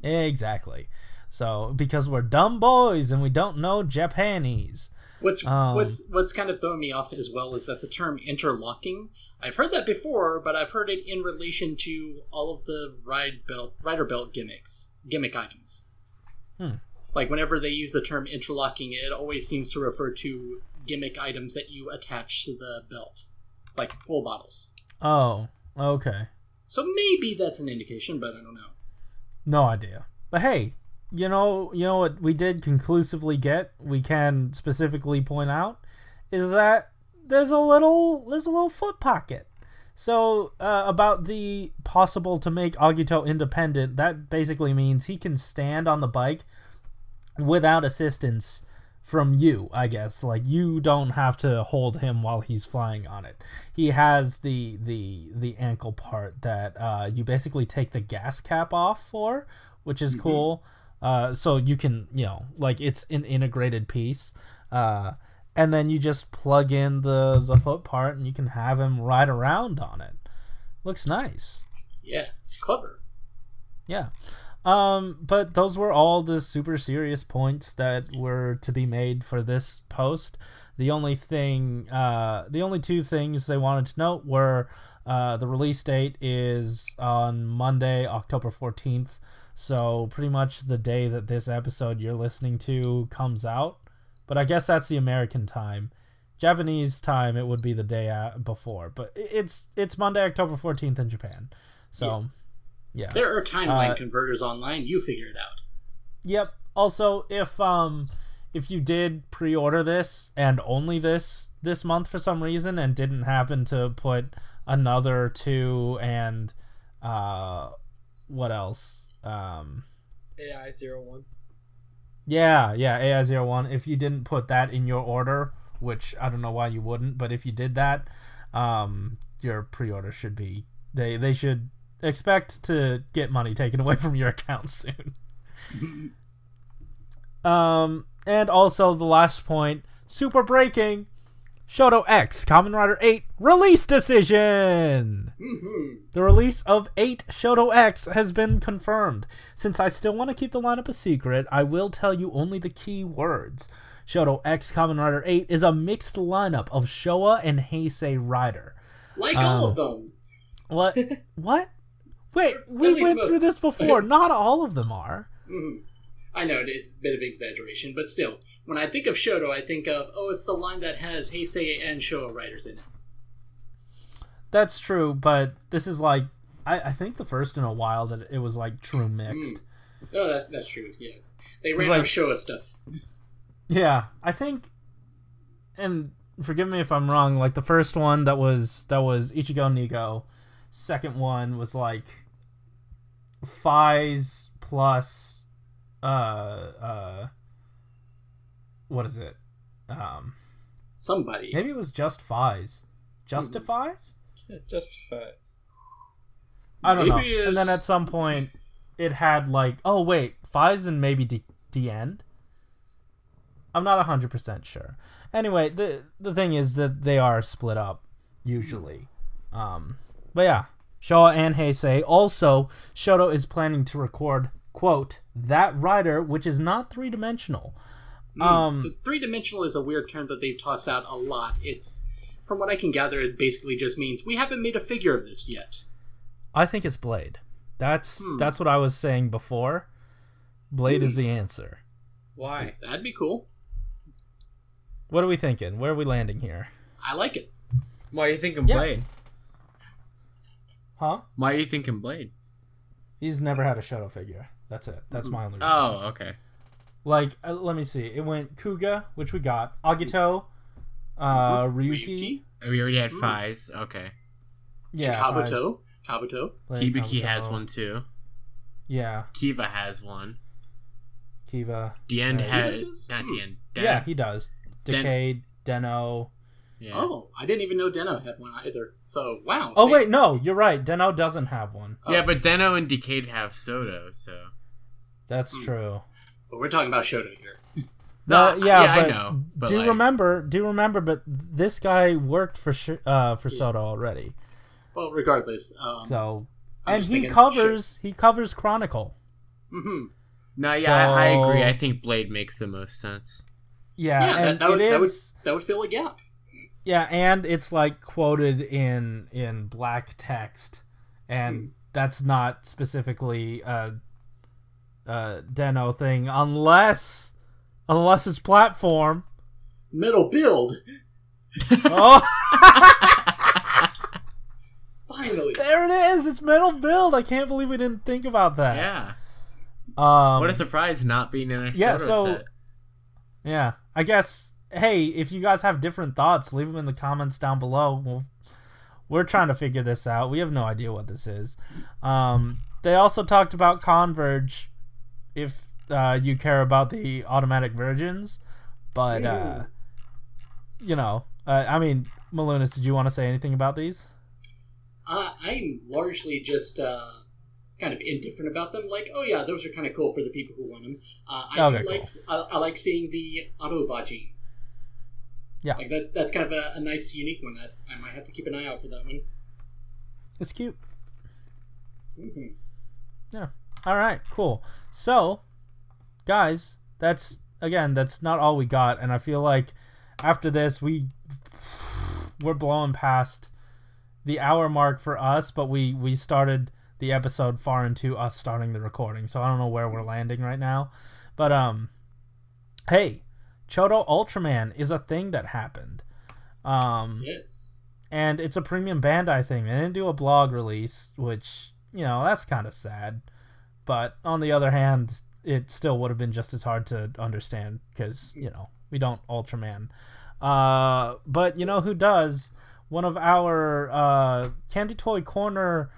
Exactly. So, because we're dumb boys and we don't know Japanese. What's kind of throwing me off as well is that the term interlocking, I've heard that before, but I've heard it in relation to all of the rider belt gimmick items. Like, whenever they use the term interlocking, it always seems to refer to gimmick items that you attach to the belt, like full bottles. Oh, okay. So maybe that's an indication, but I don't know. No idea. But hey, you know what we did conclusively get, we can specifically point out, is that there's a little foot pocket. So, about the possible to make Agito independent, that basically means he can stand on the bike without assistance from you, I guess. Like, you don't have to hold him while he's flying on it. He has the ankle part that you basically take the gas cap off for, which is cool. So you can, like, it's an integrated piece. And then you just plug in the foot part and you can have him ride around on it. Looks nice. Yeah, it's clever. Yeah. But those were all the super serious points that were to be made for this post. The only two things they wanted to note were the release date is on Monday, October 14th. So pretty much the day that this episode you're listening to comes out. But I guess that's the American time. Japanese time, it would be the day before. But it's Monday, October 14th in Japan. So... Yeah. There are timeline converters online. You figure it out. Yep. Also, if you did pre-order this and only this month for some reason and didn't happen to put another 2 and what else? AI01. Yeah, AI01. If you didn't put that in your order, which I don't know why you wouldn't, but if you did that, your pre-order should be they should expect to get money taken away from your account soon. And also the last point, super breaking, shodo-x Kamen Rider 8 release decision. The release of 8 shodo-x has been confirmed. Since I still want to keep the lineup a secret, I will tell you only the key words. shodo-x Kamen Rider 8 is a mixed lineup of Showa and Heisei Rider. Like all of them. What? What? Wait, we went through this before. Not all of them are. I know, it's a bit of exaggeration, but still. When I think of Shodo, I think of, it's the line that has Heisei and Showa riders in it. That's true, but this is like, I think the first in a while that it was like true mixed. Oh, that's true, yeah. They ran out of Showa stuff. Yeah, I think, and forgive me if I'm wrong, like the first one that was Ichigo Nigo. Second one was like Fies plus what is it? Somebody. Maybe it was just Fies. Justifies? Yeah, Justifies. I don't know. And then at some point it had like, oh wait, Fies and maybe the end? I'm not 100% sure. Anyway, the thing is that they are split up usually. But yeah, Showa and Heisei. Also, Shoto is planning to record, quote, that rider, which is not three-dimensional. The three-dimensional is a weird term that they've tossed out a lot. It's, from what I can gather, it basically just means we haven't made a figure of this yet. I think it's Blade. That's what I was saying before. Blade is the answer. Why? That'd be cool. What are we thinking? Where are we landing here? I like it. Why are you thinking Blade? Huh? Why are you thinking Blade? He's never had a Shoto figure. That's it. That's my only reason. Oh, okay. Like, let me see. It went Kuga, which we got. Agito, Ryuki. We already had Faiz. Okay. Yeah. Kabuto. Hibiki has one too. Yeah. Kiva has one. Kiva. Dien has... Not Dien. Den. Yeah, he does. Decade, Deno. Yeah. Oh, I didn't even know Deno had one either. So, wow. Oh, wait, no. You're right. Deno doesn't have one. Yeah, but Deno and Decade have SHODO, so... That's true. But we're talking about Shodo here. No, yeah, but I know. But remember, but this guy worked for SHODO already. Well, regardless. So, and he covers Chronicle. Mm-hmm. No, yeah, I agree. I think Blade makes the most sense. Yeah, and that would fill a gap. Yeah, and it's like quoted in black text, and that's not specifically a Deno thing, unless it's platform. Metal build. Oh. Finally. There it is. It's metal build. I can't believe we didn't think about that. Yeah. What a surprise not being in a SHODO set. Yeah. I guess, hey, if you guys have different thoughts, leave them in the comments down below. We're trying to figure this out. We have no idea what this is. They also talked about Converge, if you care about the automatic versions. But, I mean, Malunis, did you want to say anything about these? I'm largely just kind of indifferent about them. Like, oh yeah, those are kind of cool for the people who want them. I like seeing the Autovaji. Yeah, like that's kind of a nice, unique one. That I might have to keep an eye out for that one. It's cute. Mm-hmm. Yeah. All right. Cool. So, guys, that's not all we got, and I feel like after this we're blowing past the hour mark for us, but we started the episode far into us starting the recording, so I don't know where we're landing right now. But hey, CHODO Ultraman is a thing that happened. Yes. And it's a premium Bandai thing. They didn't do a blog release, which, that's kind of sad. But on the other hand, it still would have been just as hard to understand because, we don't Ultraman. But you know who does? One of our Candy Toy Corner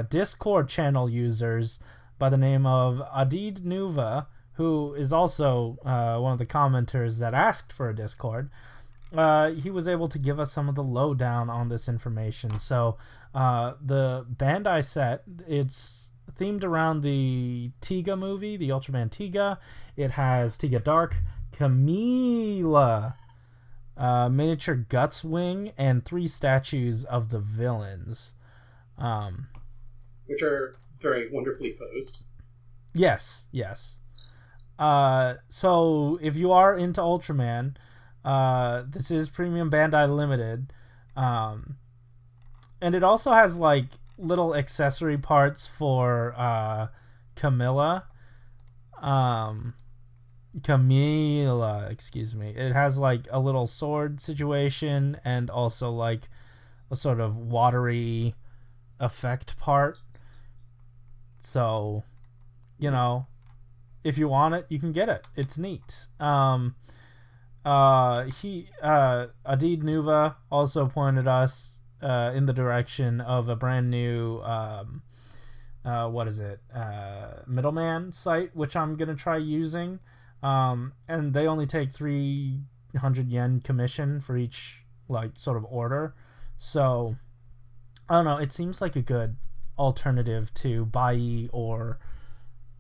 Discord channel users by the name of Adid Nuva, who is also one of the commenters that asked for a Discord. He was able to give us some of the lowdown on this information. So the Bandai set, it's themed around the Tiga movie, the Ultraman Tiga. It has Tiga Dark, Camila, miniature Guts Wing, and 3 statues of the villains. Which are very wonderfully posed. Yes. So if you are into Ultraman, this is Premium Bandai Limited. And it also has like little accessory parts for Camila, excuse me. It has like a little sword situation and also like a sort of watery effect part. So, if you want it, you can get it. It's neat. Adid Nuva also pointed us in the direction of a brand new middleman site, which I'm gonna try using. And they only take 300 yen commission for each sort of order. So I don't know, it seems like a good alternative to Bai or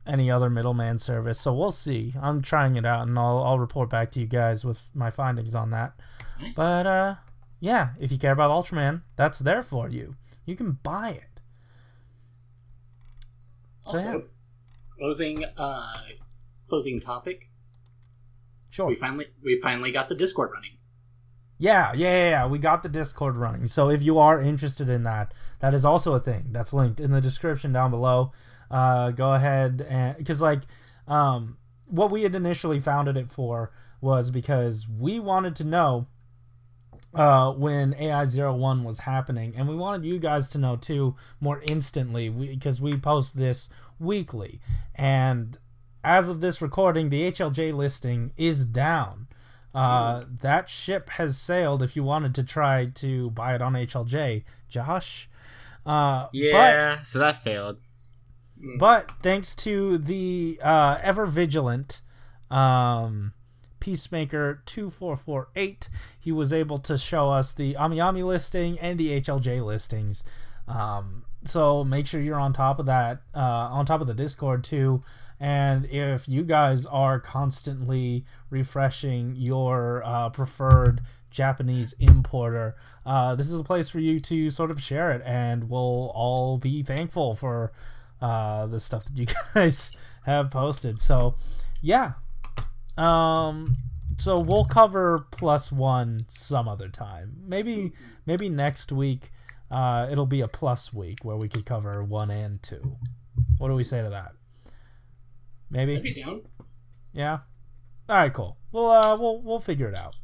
any other middleman service. So we'll see. I'm trying it out and I'll report back to you guys with my findings on that. Nice. But yeah, if you care about Ultraman, that's there for you. You can buy it. Also, closing topic. Sure. We finally got the Discord running. Yeah. We got the Discord running. So if you are interested in that, that is also a thing. That's linked in the description down below. Go ahead and because what we had initially founded it for was because we wanted to know when AI01 was happening, and we wanted you guys to know too more instantly because we post this weekly, and as of this recording the HLJ listing is down. That ship has sailed if you wanted to try to buy it on HLJ, Josh. So that failed. But thanks to the ever vigilant Peacemaker 2448, he was able to show us the AmiAmi listing and the HLJ listings. So make sure you're on top of that, on top of the Discord too. And if you guys are constantly refreshing your preferred Japanese importer, this is a place for you to sort of share it, and we'll all be thankful for the stuff that you guys have posted. So yeah, so we'll cover +1 some other time. Maybe next week it'll be a plus week where we could cover 1 and 2. What do we say to that? Maybe? I'd be down. Yeah. All right, cool. We'll figure it out.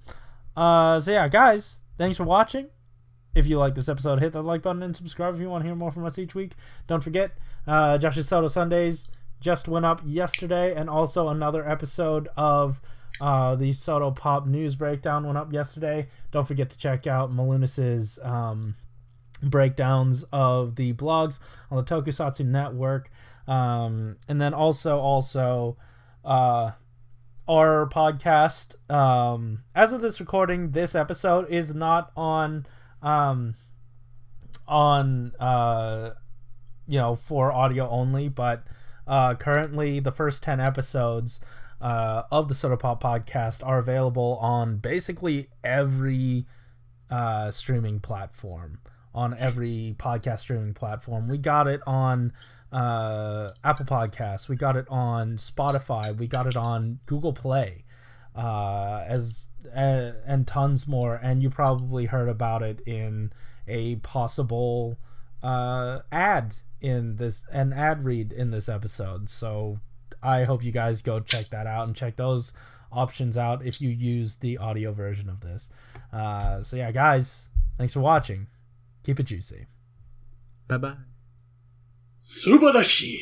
So yeah, guys, thanks for watching. If you like this episode, hit that like button and subscribe if you want to hear more from us each week. Don't forget, Josh's Soto Sundays just went up yesterday, and also another episode of the Soto Pop News Breakdown went up yesterday. Don't forget to check out Malunis's breakdowns of the blogs on the Tokusatsu Network. And then also our podcast, as of this recording, this episode is not on for audio only, but currently the first 10 episodes of the Soda Pop podcast are available on basically every streaming platform, on every podcast streaming platform. We got it on Apple Podcasts, we got it on Spotify, we got it on Google Play, and tons more. And you probably heard about it in a possible ad read in this episode. So I hope you guys go check that out and check those options out if you use the audio version of this. So yeah, guys, thanks for watching. Keep it juicy. Bye-bye. Subarashi.